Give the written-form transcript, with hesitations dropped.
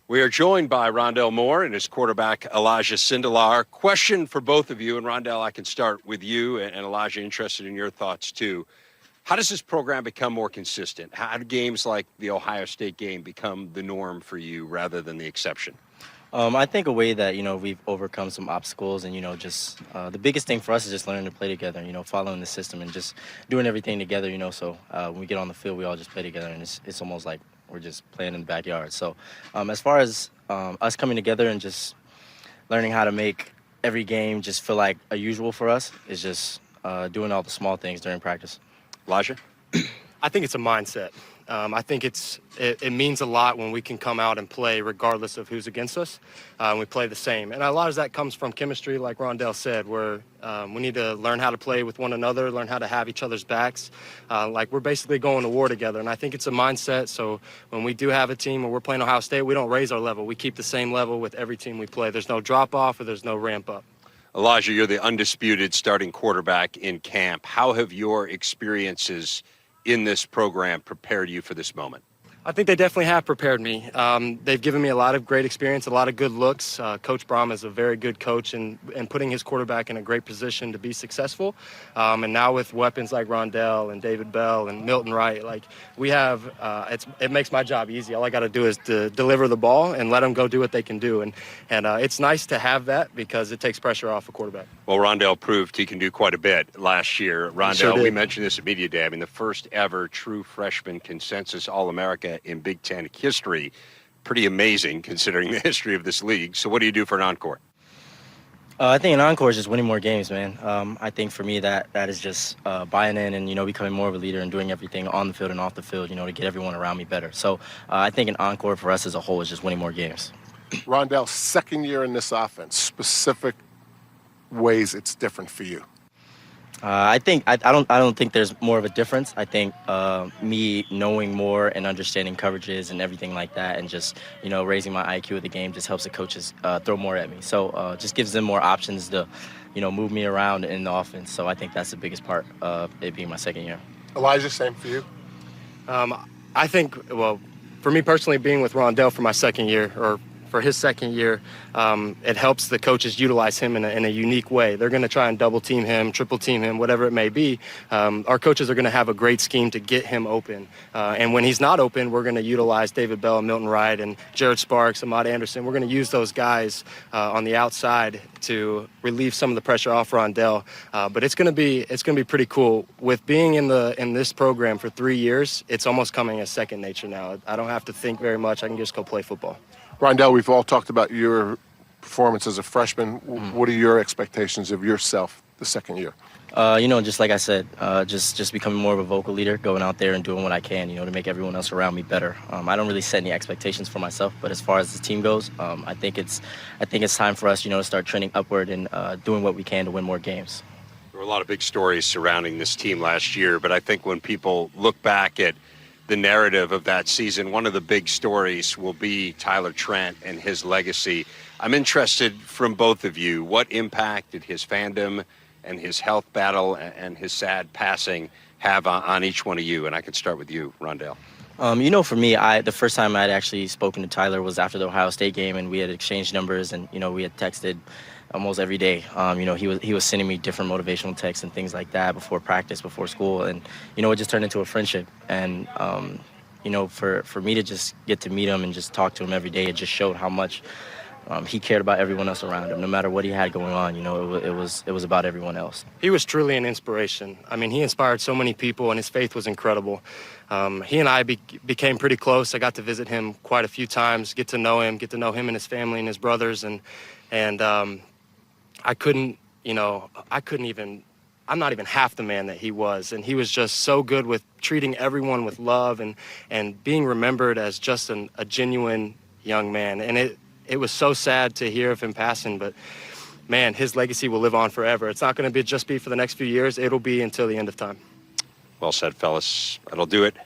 We are joined by Rondale Moore and his quarterback, Elijah Sindelar. Question for both of you, and Rondale, I can start with you, and Elijah, interested in your thoughts too. How does this program become more consistent? How do games like the Ohio State game become the norm for you rather than the exception? I think a way that, we've overcome some obstacles and, just the biggest thing for us is just learning to play together, following the system and just doing everything together, so when we get on the field, we all just play together, and it's almost like we're just playing in the backyard. So as far as us coming together and just learning how to make every game just feel like a usual for us is just doing all the small things during practice. Elijah? I think it's a mindset. I think it means a lot when we can come out and play regardless of who's against us. We play the same. And a lot of that comes from chemistry, like Rondale said, where we need to learn how to play with one another, learn how to have each other's backs. Like we're basically going to war together. And I think it's a mindset. So when we do have a team where we're playing Ohio State, we don't raise our level. We keep the same level with every team we play. There's no drop off or there's no ramp up. Elijah, you're the undisputed starting quarterback in camp. How have your experiences in this program prepared you for this moment? I think they definitely have prepared me. They've given me a lot of great experience, a lot of good looks. Coach Brahm is a very good coach and putting his quarterback in a great position to be successful. And now with weapons like Rondale and David Bell and Milton Wright, like we have, it makes my job easy. All I got to do is to deliver the ball and let them go do what they can do. And it's nice to have that because it takes pressure off a quarterback. Well, Rondale proved he can do quite a bit last year. Rondale, sure we mentioned this at Media Day. I mean, the first ever true freshman consensus All-America in Big Ten history. Pretty amazing considering the history of this league. So what do you do for an encore? I think an encore is just winning more games, man. I think for me that is just buying in and, becoming more of a leader and doing everything on the field and off the field, to get everyone around me better. So I think an encore for us as a whole is just winning more games. Rondale, second year in this offense, specific ways it's different for you. I don't think there's more of a difference. I think me knowing more and understanding coverages and everything like that, and just raising my IQ of the game just helps the coaches throw more at me. So just gives them more options to move me around in the offense. So I think that's the biggest part of it being my second year. Elijah, same for you. I think, well, for me personally, being with Rondale for my second year, or for his second year, it helps the coaches utilize him in a unique way. They're going to try and double team him, triple team him, whatever it may be. Our coaches are going to have a great scheme to get him open. And when he's not open, we're going to utilize David Bell, Milton Wright, and Jared Sparks, Ahmad Anderson. We're going to use those guys on the outside to relieve some of the pressure off Rondale. But it's going to be pretty cool. With being in this program for 3 years, it's almost coming as second nature now. I don't have to think very much. I can just go play football. Rondale, we've all talked about your performance as a freshman. What are your expectations of yourself the second year? Just like I said, just becoming more of a vocal leader, going out there and doing what I can, to make everyone else around me better. I don't really set any expectations for myself, but as far as the team goes, I think it's time for us, to start trending upward and doing what we can to win more games. There were a lot of big stories surrounding this team last year, but I think when people look back at the narrative of that season, one of the big stories will be Tyler Trent and his legacy. I'm interested from both of you, what impact did his fandom and his health battle and his sad passing have on each one of you? And I can start with you, Rondale. For me, the first time I'd actually spoken to Tyler was after the Ohio State game, and we had exchanged numbers, and we had texted almost every day. He was sending me different motivational texts and things like that before practice, before school, and it just turned into a friendship. And for me to just get to meet him and just talk to him every day, it just showed how much he cared about everyone else around him. No matter what he had going on, it was about everyone else. He was truly an inspiration. I mean, he inspired so many people, and his faith was incredible. He and I became pretty close. I got to visit him quite a few times, get to know him and his family and his brothers, and I'm not even half the man that he was. And he was just so good with treating everyone with love and being remembered as just a genuine young man. And it was so sad to hear of him passing, but man, his legacy will live on forever. It's not going to just be for the next few years. It'll be until the end of time. Well said, fellas. That'll do it.